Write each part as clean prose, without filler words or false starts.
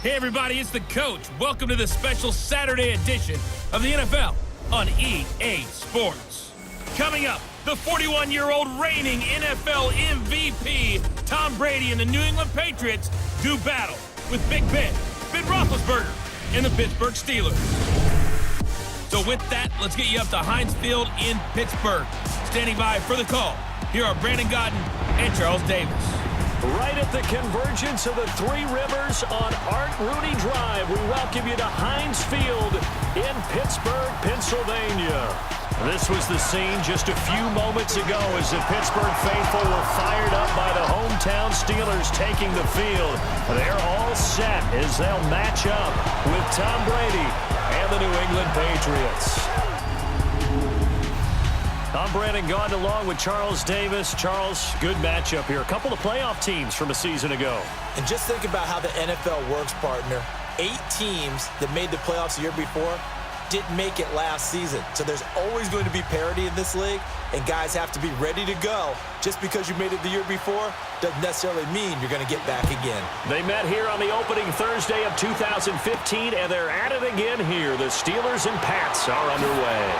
Hey everybody, it's the coach. Welcome to the special Saturday edition of the NFL on EA Sports. Coming up, the 41-year-old reigning NFL MVP, Tom Brady and the New England Patriots do battle with Big Ben Roethlisberger, and the Pittsburgh Steelers. So with that, let's get you up to HEINZ Field in Pittsburgh. Standing by for the call, here are Brandon Godden and Charles Davis. Right at the convergence of the Three Rivers on Art Rooney Drive, we welcome you to HEINZ Field in Pittsburgh, Pennsylvania. This was the scene just a few moments ago as the Pittsburgh faithful were fired up by the hometown Steelers taking the field. They're all set as they'll match up with Tom Brady and the New England Patriots. I'm Brandon Gaudin along with Charles Davis. Charles, good matchup here. A couple of playoff teams from a season ago. And just think about how the NFL works, partner. 8 teams that made the playoffs the year before didn't make it last season. So there's always going to be parity in this league, and guys have to be ready to go. Just because you made it the year before doesn't necessarily mean you're going to get back again. They met here on the opening Thursday of 2015, and they're at it again here. The Steelers and Pats are underway.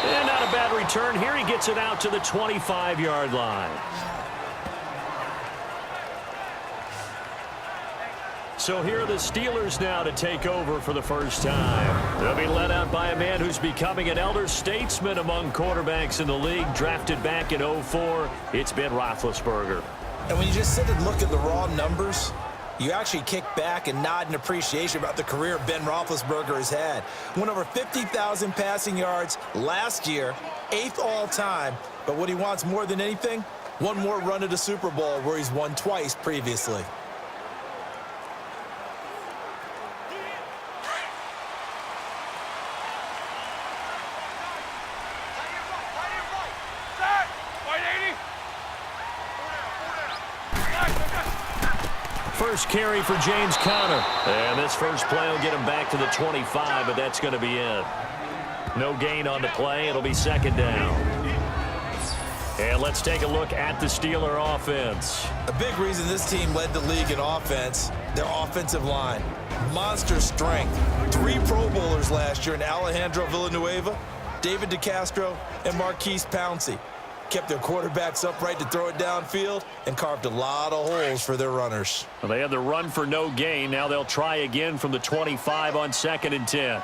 And not a bad return here. He gets it out to the 25-yard line. So here are the Steelers now to take over for the first time. They'll be led out by a man who's becoming an elder statesman among quarterbacks in the league, drafted back in 2004. It's Ben Roethlisberger. And when you just sit and look at the raw numbers, you actually kick back and nod in appreciation about the career Ben Roethlisberger has had. Went over 50,000 passing yards last year, 8th all-time. But what he wants more than anything, one more run at a Super Bowl where he's won twice previously. First carry for James Conner. And this first play will get him back to the 25, but that's going to be it. No gain on the play. It'll be second down. And let's take a look at the Steeler offense. A big reason this team led the league in offense, their offensive line. Monster strength. 3 Pro Bowlers last year in Alejandro Villanueva, David DeCastro, and Marquise Pouncey. Kept their quarterbacks upright to throw it downfield and carved a lot of holes for their runners. Well, they had the run for no gain. Now they'll try again from the 25 on 2nd and 10.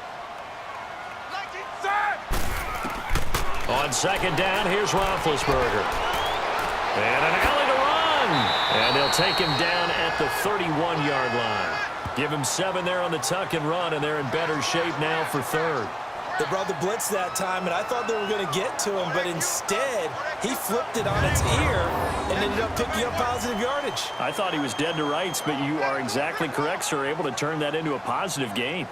On 2nd down, here's Roethlisberger. And an alley to run. And they'll take him down at the 31-yard line. Give him 7 there on the tuck and run, and they're in better shape now for 3rd. They brought the blitz that time, and I thought they were going to get to him, but instead, he flipped it on its ear and ended up picking up positive yardage. I thought he was dead to rights, but you are exactly correct, sir. Able to turn that into a positive gain.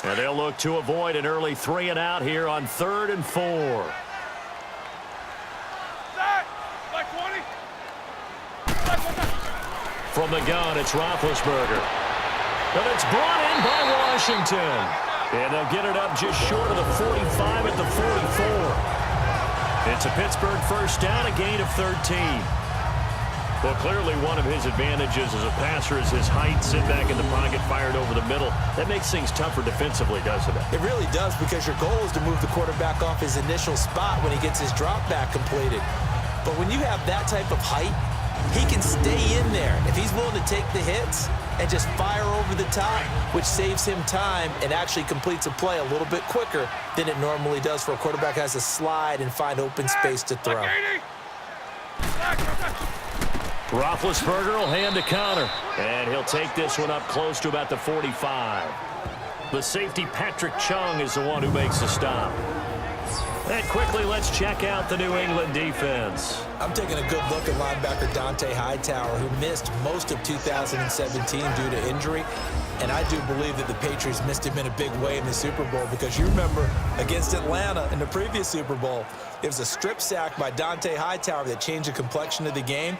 And they'll look to avoid an early 3 and out here on 3rd and 4. From the gun, it's Roethlisberger. But it's brought in by Washington. And they'll get it up just short of the 45 at the 44. It's a Pittsburgh first down, a gain of 13. Well, clearly one of his advantages as a passer is his height. Sit back in the pocket, fired over the middle. That makes things tougher defensively, doesn't it? It really does, because your goal is to move the quarterback off his initial spot when he gets his drop back completed. But when you have that type of height, he can stay in there if he's willing to take the hits and just fire over the top, which saves him time and actually completes a play a little bit quicker than it normally does for a quarterback who has to slide and find open space to throw. Roethlisberger will hand to Conner, and he'll take this one up close to about the 45. The safety, Patrick Chung, is the one who makes the stop. And quickly, let's check out the New England defense. I'm taking a good look at linebacker Dont'a Hightower, who missed most of 2017 due to injury. And I do believe that the Patriots missed him in a big way in the Super Bowl, because you remember against Atlanta in the previous Super Bowl, it was a strip sack by Dont'a Hightower that changed the complexion of the game.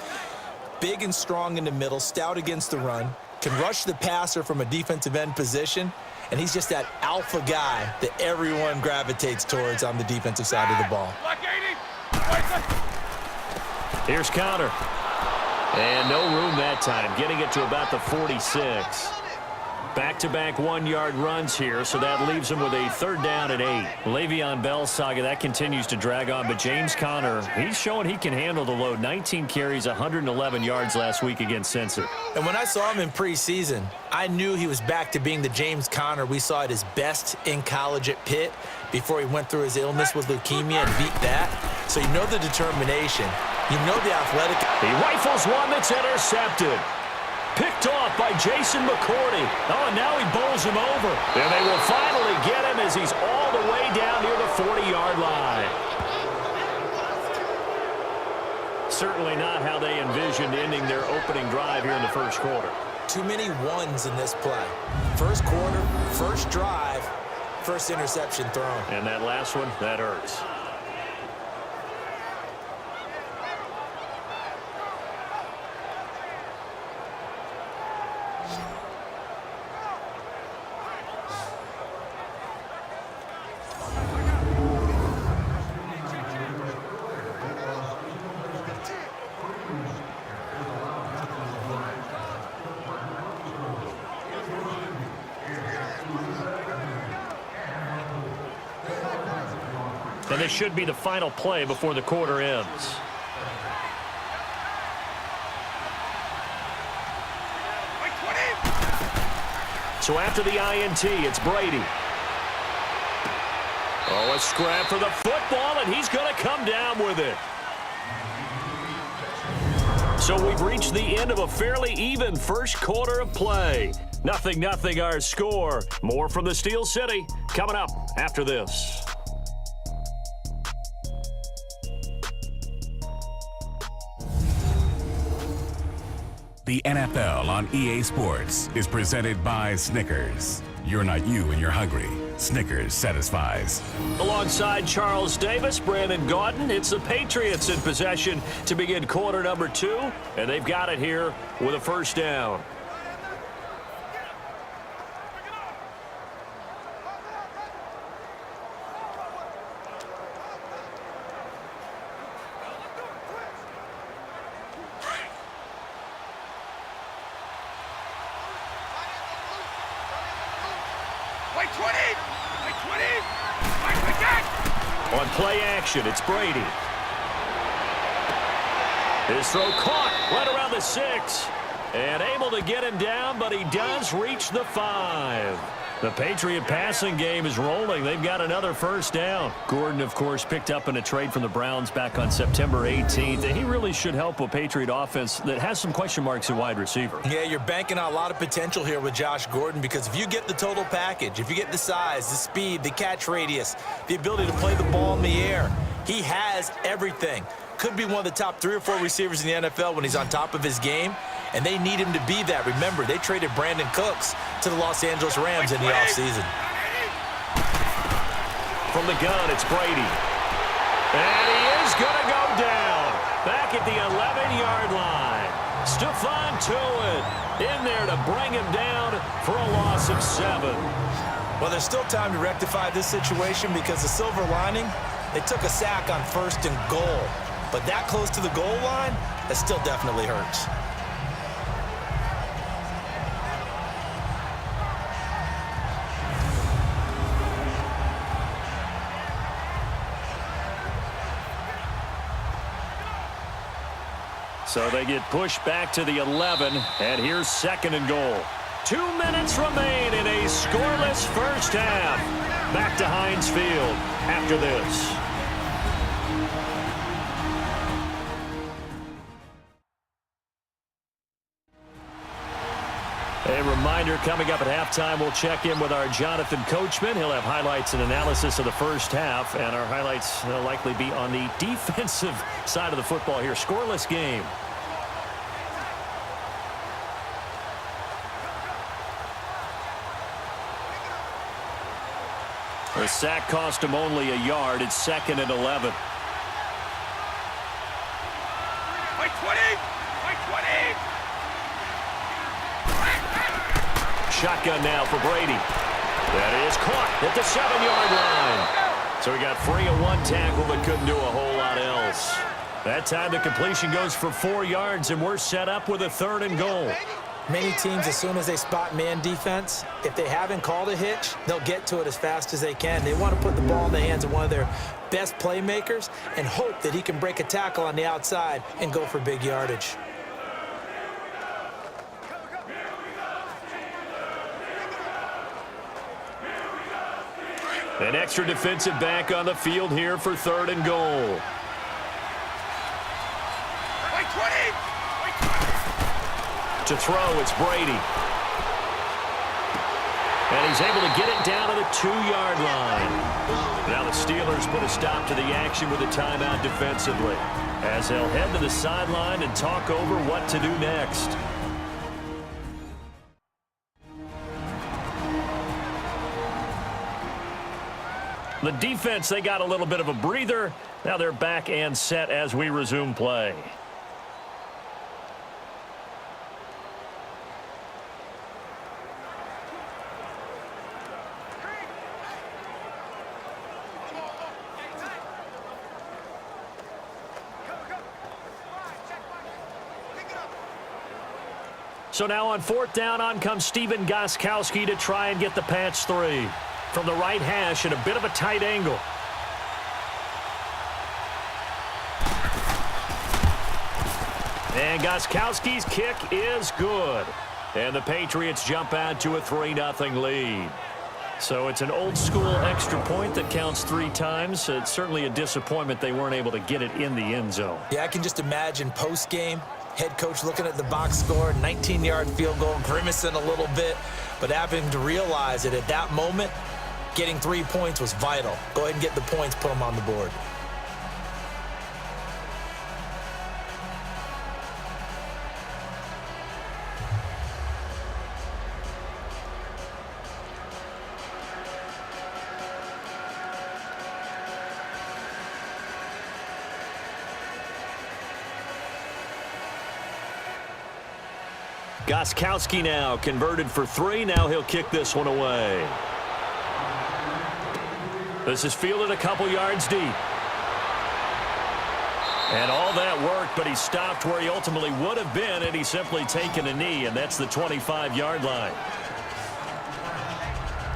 Big and strong in the middle, stout against the run, can rush the passer from a defensive end position, and he's just that alpha guy that everyone gravitates towards on the defensive side of the ball. Here's Conner. And no room that time, getting it to about the 46. Back-to-back one-yard runs here, so that leaves him with a 3rd down and 8. Le'Veon Bell's saga, that continues to drag on, but James Conner, he's showing he can handle the load. 19 carries, 111 yards last week against Cincy. And when I saw him in preseason, I knew he was back to being the James Conner we saw at his best in college at Pitt before he went through his illness with leukemia and beat that. So you know the determination. You know the athletic. He rifles one that's intercepted. Picked off by Jason McCourty. Oh, and now he bowls him over. And they will finally get him as he's all the way down near the 40-yard line. Certainly not how they envisioned ending their opening drive here in the first quarter. Too many ones in this play. First quarter, first drive, first interception thrown. And that last one, that hurts. And this should be the final play before the quarter ends. So after the INT, it's Brady. Oh, a scrap for the football, and he's going to come down with it. So we've reached the end of a fairly even first quarter of play. 0-0 our score. More from the Steel City coming up after this. The NFL on EA Sports is presented by Snickers. You're not you and you're hungry. Snickers satisfies. Alongside Charles Davis, Brandon Gaudin, it's the Patriots in possession to begin quarter number 2, and they've got it here with a first down. On play action, it's Brady. His throw caught right around the 6. And able to get him down, but he does reach the 5. The Patriot passing game is rolling. They've got another first down. Gordon, of course, picked up in a trade from the Browns back on September 18th. And he really should help a Patriot offense that has some question marks at wide receiver. Yeah, you're banking on a lot of potential here with Josh Gordon because if you get the total package, if you get the size, the speed, the catch radius, the ability to play the ball in the air, he has everything. Could be one of the top 3 or 4 receivers in the NFL when he's on top of his game, and they need him to be that. Remember, they traded Brandon Cooks to the Los Angeles Rams in the offseason. From the gun, it's Brady. And he is going to go down. Back at the 11-yard line. Stephon Tuitt in there to bring him down for a loss of 7. Well, there's still time to rectify this situation because the silver lining, they took a sack on 1st and goal. But that close to the goal line, that still definitely hurts. So they get pushed back to the 11, and here's 2nd and goal. 2 minutes remain in a scoreless first half. Back to HEINZ Field after this. A reminder coming up at halftime, we'll check in with our Jonathan Coachman. He'll have highlights and analysis of the first half, and our highlights will likely be on the defensive side of the football here. Scoreless game. The sack cost him only a yard. It's 2nd and 11. By 20! By 20! Shotgun now for Brady. That is caught at the 7-yard line. So he got free of 1 tackle but couldn't do a whole lot else. That time the completion goes for 4 yards, and we're set up with a 3rd and goal. Many teams, as soon as they spot man defense, if they haven't called a hitch, they'll get to it as fast as they can. They want to put the ball in the hands of one of their best playmakers and hope that he can break a tackle on the outside and go for big yardage. An extra defensive back on the field here for 3rd and goal. To throw, it's Brady. And he's able to get it down to the 2-yard line. Now the Steelers put a stop to the action with a timeout defensively, as they'll head to the sideline and talk over what to do next. The defense, they got a little bit of a breather. Now they're back and set as we resume play. So now on 4th down, on comes Stephen Gostkowski to try and get the patch 3. From the right hash at a bit of a tight angle. And Gostkowski's kick is good. And the Patriots jump out to a 3-0 lead. So it's an old-school extra point that counts 3 times. It's certainly a disappointment they weren't able to get it in the end zone. Yeah, I can just imagine post-game, head coach looking at the box score, 19-yard field goal, grimacing a little bit, but having to realize that at that moment, getting 3 points was vital. Go ahead and get the points, put them on the board. Gostkowski now converted for 3. Now he'll kick this one away. This is fielded a couple yards deep. And all that worked, but he stopped where he ultimately would have been had he simply taken a knee, and that's the 25-yard line.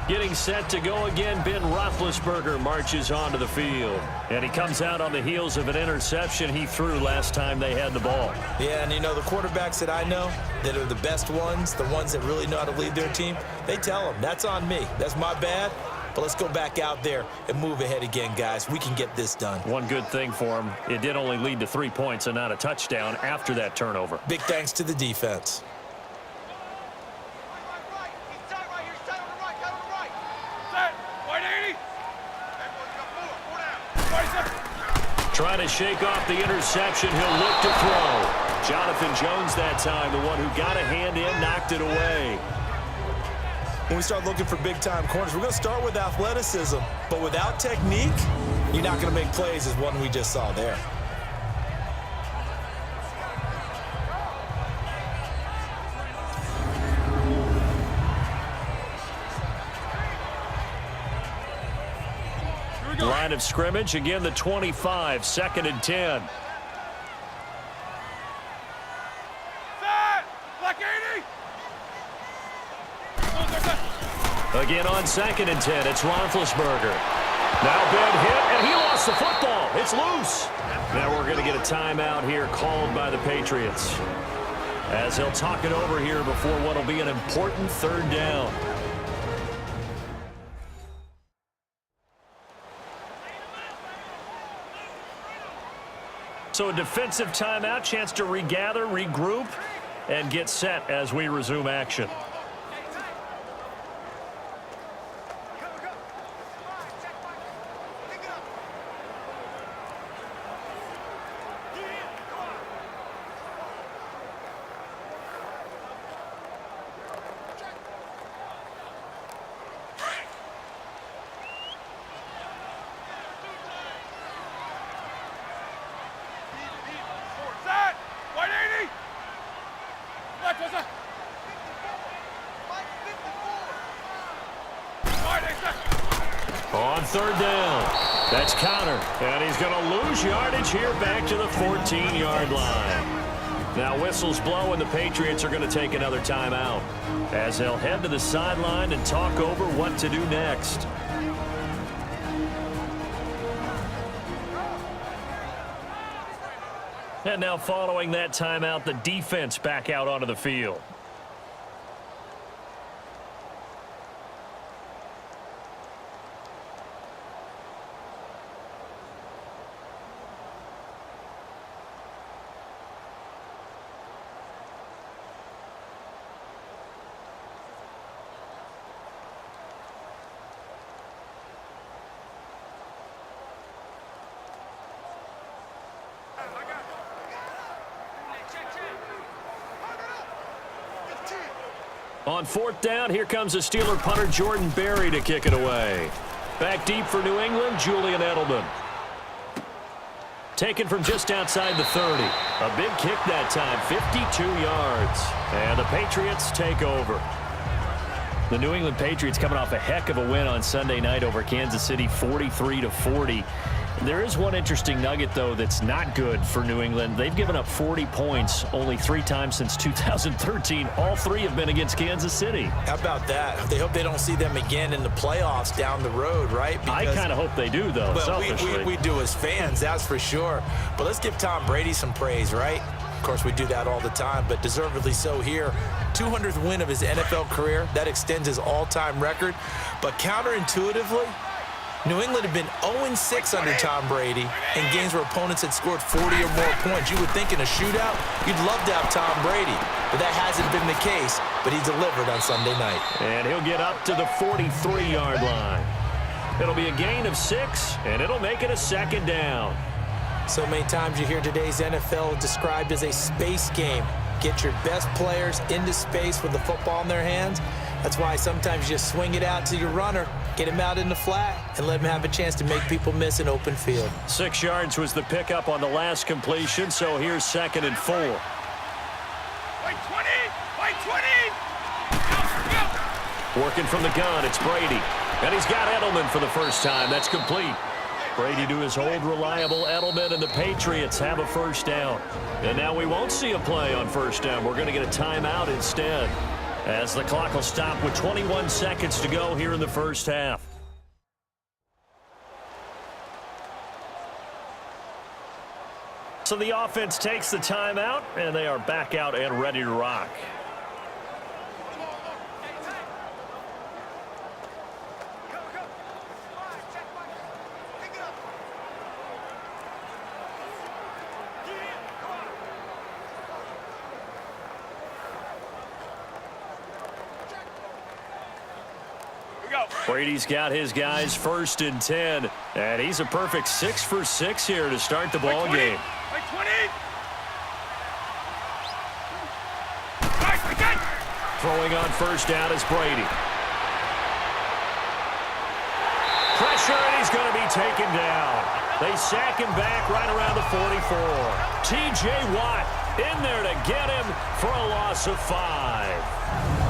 Getting set to go again, Ben Roethlisberger marches onto the field. And he comes out on the heels of an interception he threw last time they had the ball. Yeah, and you know, the quarterbacks that I know that are the best ones, the ones that really know how to lead their team, they tell them, that's on me. That's my bad. But let's go back out there and move ahead again, guys. We can get this done. One good thing for him, it did only lead to 3 points and not a touchdown after that turnover. Big thanks to the defense. Trying to shake off the interception. He'll look to throw. Jonathan Jones that time, the one who got a hand in, knocked it away. When we start looking for big-time corners, we're going to start with athleticism, but without technique, you're not going to make plays as one we just saw there. Line of scrimmage, again the 25, 2nd and 10. Again on 2nd and 10, it's Roethlisberger. Now big hit, and he lost the football. It's loose. Now we're going to get a timeout here called by the Patriots, as they'll talk it over here before what will be an important 3rd down. So a defensive timeout, chance to regather, regroup, and get set as we resume action. On 3rd down, That's counter, and he's going to lose yardage here back to the 14-yard line. Now whistles blow, and the Patriots are going to take another timeout as they'll head to the sideline and talk over what to do next. And now following that timeout, the defense back out onto the field. On fourth down, here comes the Steeler punter Jordan Berry to kick it away. Back deep for New England, Julian Edelman. Taken from just outside the 30. A big kick that time, 52 yards. And the Patriots take over. The New England Patriots coming off a heck of a win on Sunday night over Kansas City, 43-40. There is one interesting nugget, though, that's not good for New England. They've given up 40 points only 3 times since 2013. All 3 have been against Kansas City. How about that? They hope they don't see them again in the playoffs down the road, right? Because I kind of hope they do, though, well, selfishly. we do as fans, that's for sure. But let's give Tom Brady some praise, right? Of course, we do that all the time, but deservedly so here. 200th win of his NFL career. That extends his all-time record. But counterintuitively, New England had been 0-6 under Tom Brady in games where opponents had scored 40 or more points. You would think in a shootout, you'd love to have Tom Brady, but that hasn't been the case, but he delivered on Sunday night. And he'll get up to the 43-yard line. It'll be a gain of 6, and it'll make it a second down. So many times you hear today's NFL described as a space game. Get your best players into space with the football in their hands. That's why sometimes you just swing it out to your runner, get him out in the flat, and let him have a chance to make people miss an open field. 6 yards was the pickup on the last completion, so here's 2nd and 4. By 20! By 20! Working from the gun, it's Brady. And he's got Edelman for the first time. That's complete. Brady to his old reliable Edelman, and the Patriots have a first down. And now we won't see a play on first down. We're going to get a timeout instead, as the clock will stop with 21 seconds to go here in the first half. So the offense takes the timeout, and they are back out and ready to rock. Brady's got his guys 1st and 10, and he's a perfect 6 for 6 here to start the ball game. By 20! Throwing on first down is Brady. Pressure, and he's going to be taken down. They sack him back right around the 44. T.J. Watt in there to get him for a loss of 5.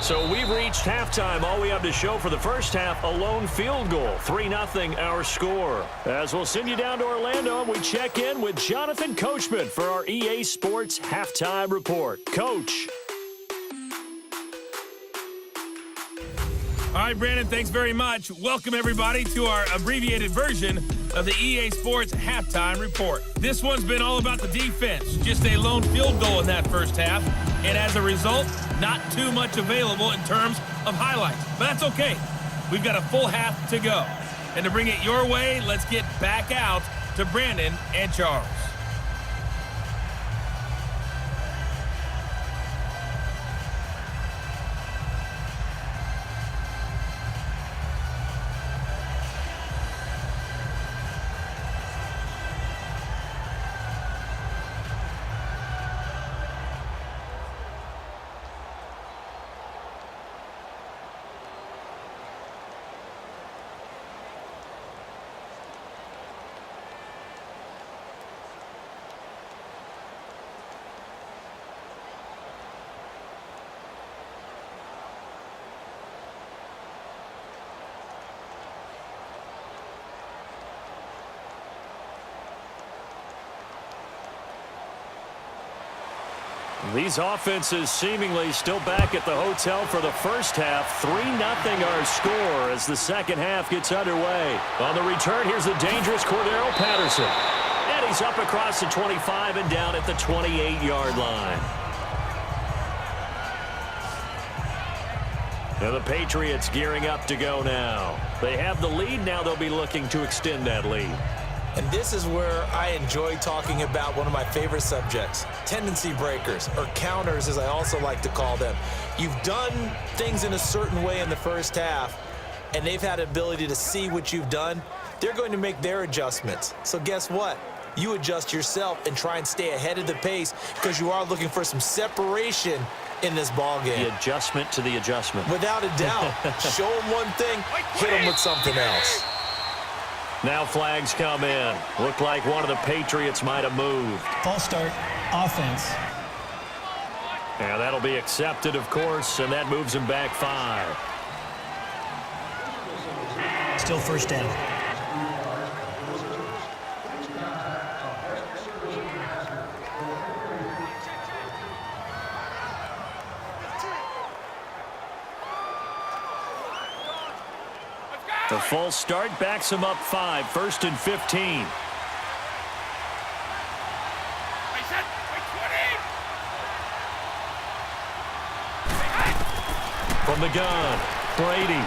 So we've reached halftime. All we have to show for the first half, a lone field goal. 3-0 our score. As we'll send you down to Orlando, and we check in with Jonathan Coachman for our EA Sports Halftime Report. Coach. All right, Brandon, thanks very much. Welcome, everybody, to our abbreviated version of the EA Sports Halftime Report. This one's been all about the defense. Just a lone field goal in that first half. And as a result, not too much available in terms of highlights. But that's okay. We've got a full half to go. And to bring it your way, let's get back out to Brandon and Charles. These offenses seemingly still back at the hotel for the first half. 3-0 our score as the second half gets underway. On the return, here's the dangerous Cordero Patterson. And he's up across the 25 and down at the 28-yard line. And the Patriots gearing up to go now. They have the lead. Now they'll be looking to extend that lead. And this is where I enjoy talking about one of my favorite subjects, tendency breakers, or counters as I also like to call them. You've done things in a certain way in the first half, and they've had the ability to see what you've done. They're going to make their adjustments. So guess what? You adjust yourself and try and stay ahead of the pace because you are looking for some separation in this ball game. The adjustment to the adjustment. Without a doubt. Show them one thing, hit them with something else. Now flags come in. Looked like one of the Patriots might have moved. False start, offense. And that'll be accepted, of course, and that moves him back 5. Still first down. The false start backs him up 5, 1st and 15. From the gun, Brady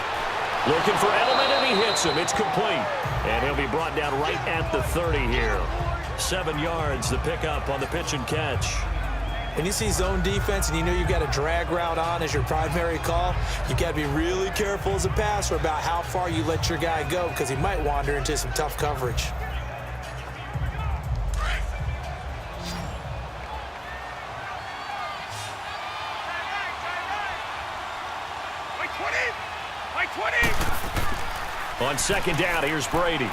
looking for Edelman, and he hits him. It's complete. And he'll be brought down right at the 30 here. 7 yards, the pickup on the pitch and catch. When you see zone defense and you know you've got a drag route on as your primary call, you've got to be really careful as a passer about how far you let your guy go because he might wander into some tough coverage. On second down, here's Brady.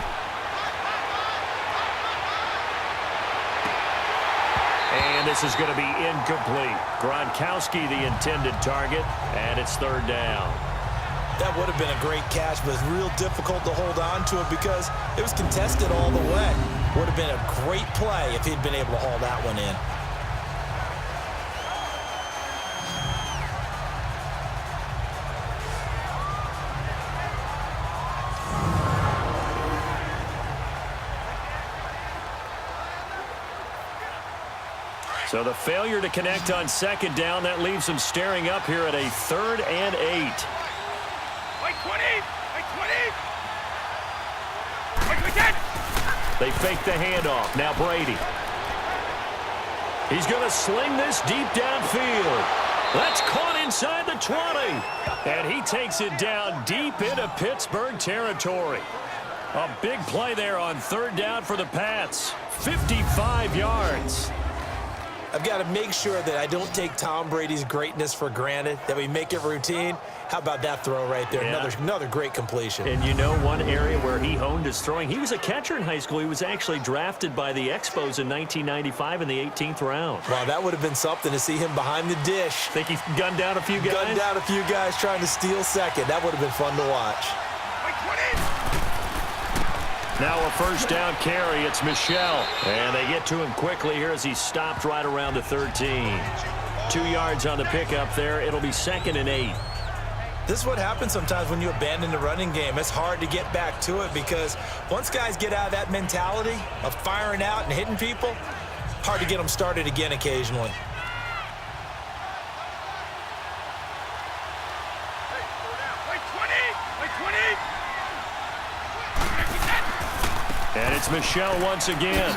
And this is going to be incomplete. Gronkowski, the intended target, and it's 3rd down. That would have been a great catch, but it's real difficult to hold on to it because it was contested all the way. Would have been a great play if he'd been able to haul that one in. So the failure to connect on second down, that leaves them staring up here at a 3rd and 8. They fake the handoff. Now Brady. He's going to sling this deep downfield. That's caught inside the 20. And he takes it down deep into Pittsburgh territory. A big play there on 3rd down for the Pats. 55 yards. I've got to make sure that I don't take Tom Brady's greatness for granted, that we make it routine. How about that throw right there? Yeah. Another great completion. And you know one area where he honed his throwing, he was a catcher in high school. He was actually drafted by the Expos in 1995 in the 18th round. Wow, that would have been something to see him behind the dish. Think he gunned down a few guys? Gunned down a few guys trying to steal second. That would have been fun to watch. Now a 1st down carry. It's Michel. And they get to him quickly here as he stopped right around the 13. 2 yards on the pickup there. It'll be 2nd and 8. This is what happens sometimes when you abandon the running game. It's hard to get back to it because once guys get out of that mentality of firing out and hitting people, hard to get them started again occasionally. And it's Michel once again.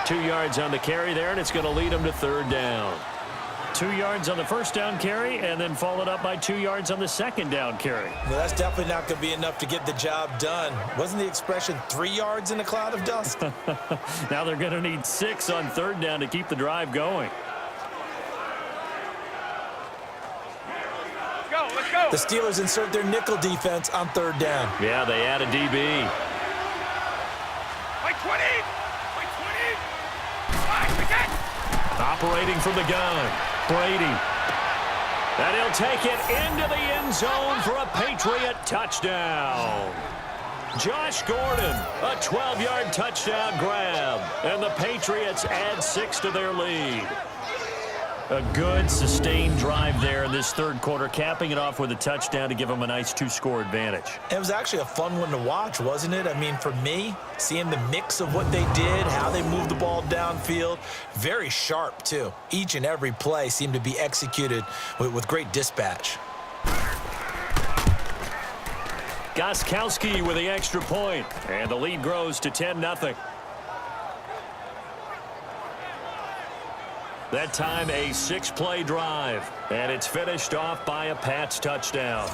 2 yards on the carry there, and it's going to lead him to 3rd down. 2 yards on the 1st down carry, and then followed up by 2 yards on the 2nd down carry. Well, that's definitely not going to be enough to get the job done. Wasn't the expression 3 yards in a cloud of dust? Now they're going to need 6 on 3rd down to keep the drive going. Let's go. The Steelers insert their nickel defense on 3rd down. Yeah, they add a DB. Like 20. Operating from the gun, Brady. And he'll take it into the end zone for a Patriot touchdown. Josh Gordon, a 12-yard touchdown grab. And the Patriots add 6 to their lead. A good, sustained drive there in this third quarter, capping it off with a touchdown to give them a nice 2-score advantage. It was actually a fun one to watch, wasn't it? I mean, for me, seeing the mix of what they did, how they moved the ball downfield, very sharp, too. Each and every play seemed to be executed with great dispatch. Gostkowski with the extra point, and the lead grows to 10-0. That time a 6-play drive, and it's finished off by a Pats touchdown.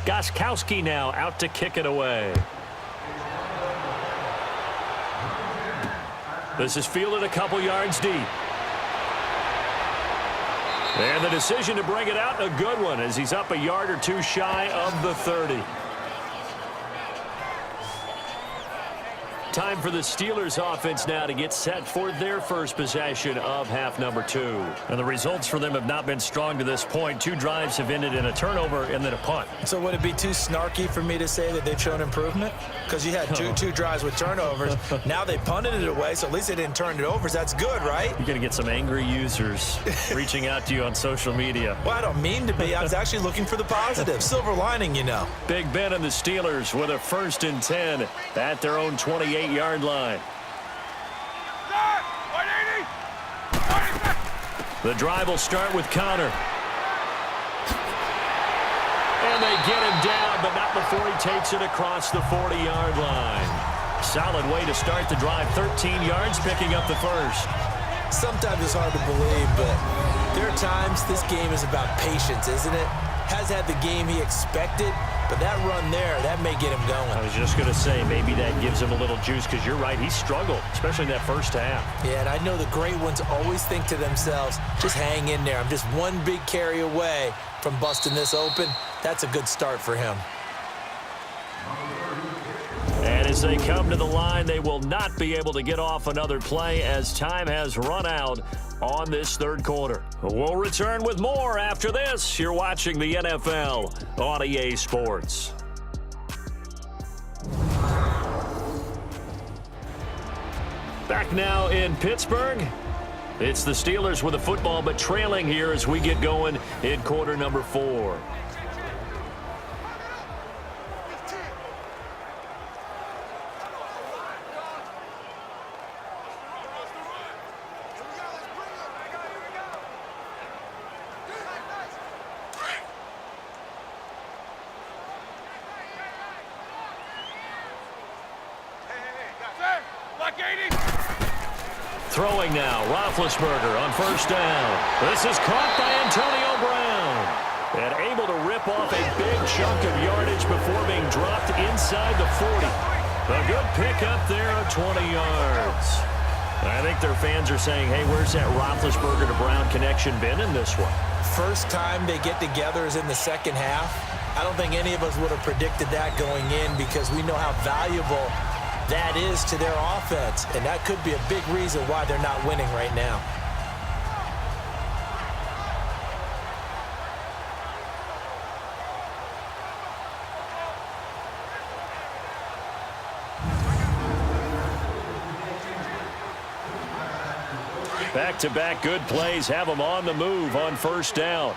Gostkowski now out to kick it away. This is fielded a couple yards deep. And the decision to bring it out, a good one, as he's up a yard or two shy of the 30. Time for the Steelers offense now to get set for their first possession of half number 2. And the results for them have not been strong to this point. 2 drives have ended in a turnover and then a punt. So would it be too snarky for me to say that they've shown improvement? Because you had two drives with turnovers. Now they punted it away, so at least they didn't turn it over. So that's good, right? You're going to get some angry users reaching out to you on social media. Well, I don't mean to be. I was actually looking for the positive. Silver lining, you know. Big Ben and the Steelers with a 1st and 10 at their own 28-yard line. The drive will start with Connor. And they get him down, but not before he takes it across the 40-yard line. Solid way to start the drive. 13 yards, picking up the first. Sometimes it's hard to believe, but there are times this game is about patience, isn't it? Has had the game he expected, but that run there, that may get him going. I was just going to say, maybe that gives him a little juice, because you're right, he struggled, especially in that first half. Yeah, and I know the great ones always think to themselves, just hang in there. I'm just one big carry away from busting this open. That's a good start for him. And as they come to the line, they will not be able to get off another play as time has run out on this third quarter. We'll return with more after this. You're watching the NFL on EA Sports. Back now in Pittsburgh. It's the Steelers with the football, but trailing here as we get going in quarter number 4. Throwing now, Roethlisberger on 1st down. This is caught by Antonio Brown. And able to rip off a big chunk of yardage before being dropped inside the 40. A good pickup there of 20 yards. I think their fans are saying, hey, where's that Roethlisberger to Brown connection been in this one? First time they get together is in the second half. I don't think any of us would have predicted that going in, because we know how valuable that is to their offense, and that could be a big reason why they're not winning right now. Back-to-back good plays have them on the move on 1st down.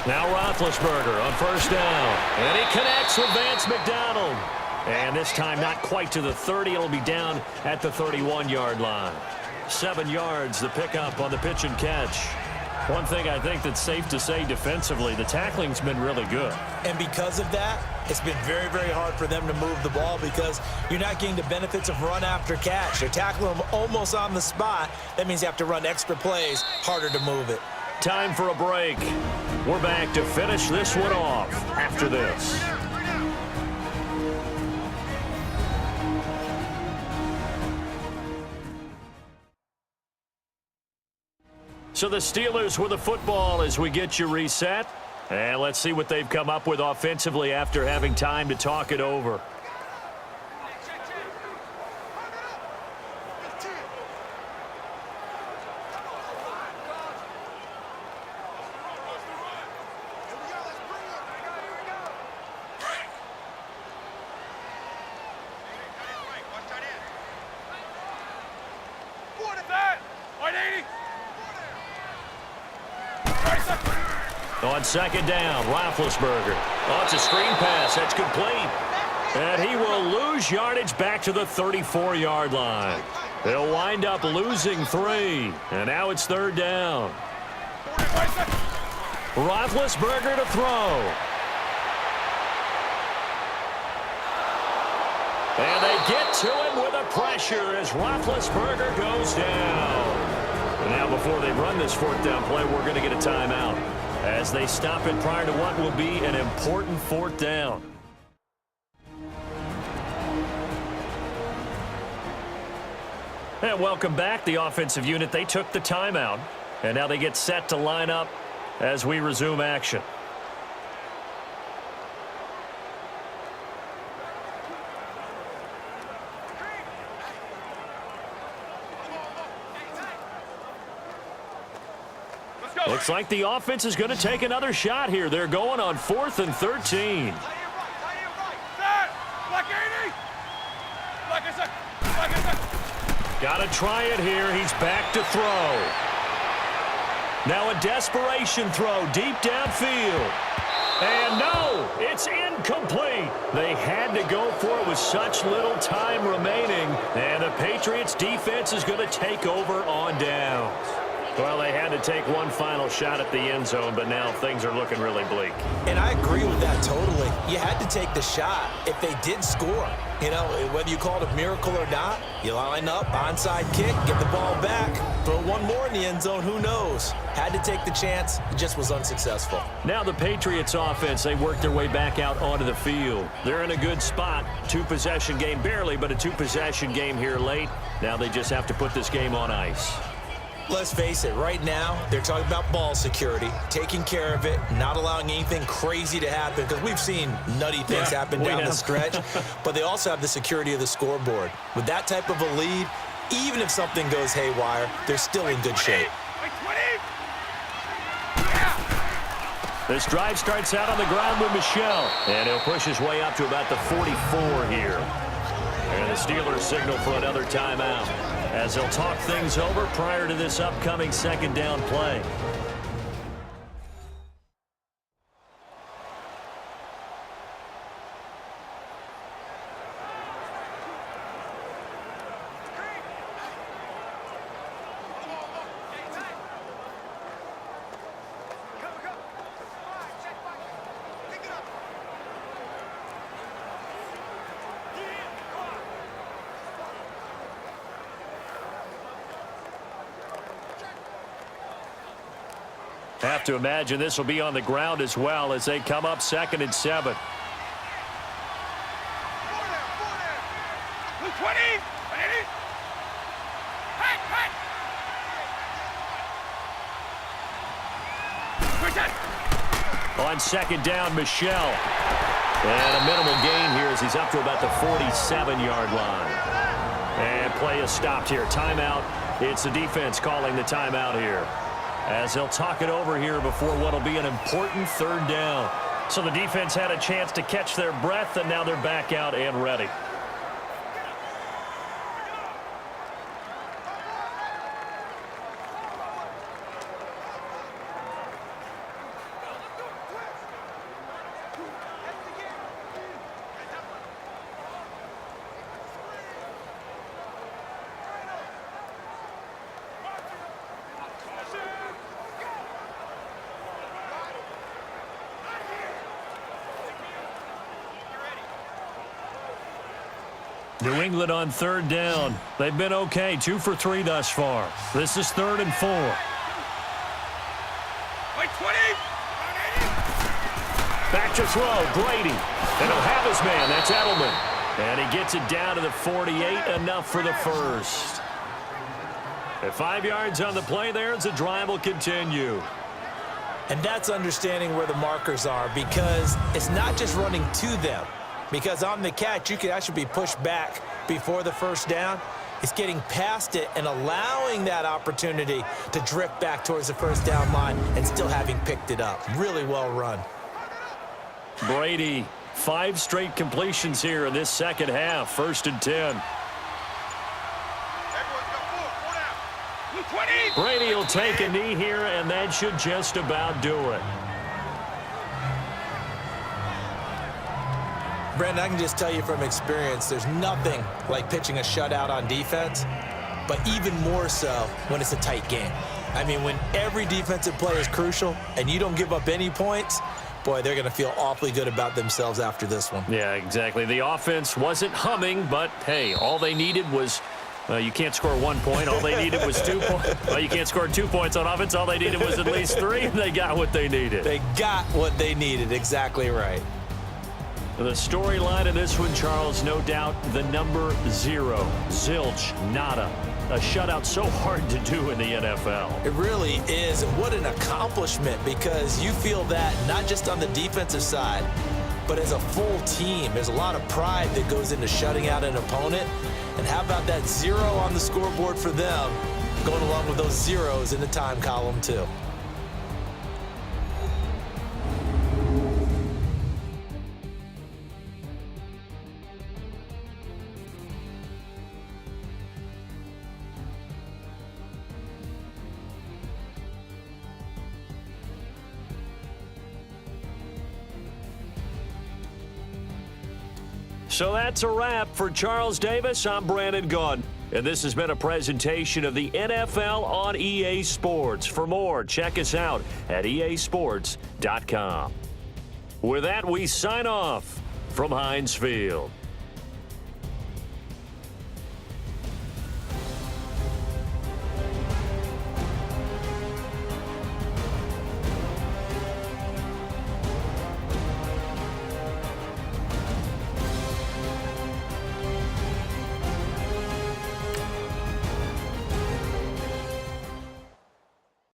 Now Roethlisberger on 1st down. And he connects with Vance McDonald. And this time not quite to the 30. It'll be down at the 31-yard line. 7 yards, the pickup on the pitch and catch. One thing I think that's safe to say defensively, the tackling's been really good. And because of that, it's been very, very hard for them to move the ball, because you're not getting the benefits of run after catch. They're tackling them almost on the spot. That means you have to run extra plays, harder to move it. Time for a break. We're back to finish this one off after this. So the Steelers with the football as we get you reset. And let's see what they've come up with offensively after having time to talk it over. On second down, Roethlisberger. Oh, it's a screen pass. That's complete. And he will lose yardage back to the 34-yard line. They'll wind up losing 3. And now it's third down. Roethlisberger to throw. And they get to him with a pressure as Roethlisberger goes down. And now before they run this fourth down play, we're going to get a timeout as they stop it prior to what will be an important fourth down. And welcome back, the offensive unit. They took the timeout, and now they get set to line up as we resume action. Looks like the offense is going to take another shot here. They're going on 4th and 13. Got to try it here. He's back to throw. Now a desperation throw deep downfield. And no, it's incomplete. They had to go for it with such little time remaining. And the Patriots defense is going to take over on downs. Well, they had to take one final shot at the end zone, but now things are looking really bleak. And I agree with that totally. You had to take the shot if they did score. You know, whether you call it a miracle or not, you line up, onside kick, get the ball back, throw one more in the end zone, who knows? Had to take the chance, it just was unsuccessful. Now the Patriots offense, they worked their way back out onto the field. They're in a good spot. 2-possession game barely, but a 2-possession game here late. Now they just have to put this game on ice. Let's face it, right now, they're talking about ball security, taking care of it, not allowing anything crazy to happen, because we've seen nutty things happen down the stretch, but they also have the security of the scoreboard. With that type of a lead, even if something goes haywire, they're still in good shape. This drive starts out on the ground with Michel, and he'll push his way up to about the 44 here. And the Steelers signal for another timeout as they'll talk things over prior to this upcoming second down play. Have to imagine this will be on the ground as well as they come up 2nd and 7. On second down, Michel. And a minimal gain here as he's up to about the 47-yard line. And play is stopped here. Timeout. It's the defense calling the timeout here, as they'll talk it over here before what will be an important third down. So the defense had a chance to catch their breath, and now they're back out and ready. New England on third down. They've been okay, 2 for 3 thus far. This is 3rd and 4. Back to throw, Brady. And he'll have his man, that's Edelman. And he gets it down to the 48, enough for the first. At 5 yards on the play there, as the drive will continue. And that's understanding where the markers are, because it's not just running to them. Because on the catch, you can actually be pushed back before the first down. It's getting past it and allowing that opportunity to drift back towards the first down line and still having picked it up. Really well run. Brady, 5 straight completions here in this second half. 1st and 10. Everyone's got 4 down. 20. Brady will take a knee here, and that should just about do it. Brandon, I can just tell you from experience, there's nothing like pitching a shutout on defense, but even more so when it's a tight game. I mean, when every defensive play is crucial and you don't give up any points, boy, they're going to feel awfully good about themselves after this one. Yeah, exactly. The offense wasn't humming, but, hey, all they needed was, you can't score 1 point. All they needed was 2 points. Well, you can't score 2 points on offense. All they needed was at least 3, and they got what they needed. They got what they needed. Exactly right. The storyline of this one, Charles, no doubt the number 0. Zilch, nada. A shutout so hard to do in the NFL. It really is, and what an accomplishment, because you feel that not just on the defensive side, but as a full team. There's a lot of pride that goes into shutting out an opponent. And how about that 0 on the scoreboard for them, going along with those zeros in the time column too. So that's a wrap for Charles Davis. I'm Brandon Gunn. And this has been a presentation of the NFL on EA Sports. For more, check us out at easports.com. With that, we sign off from HEINZ Field.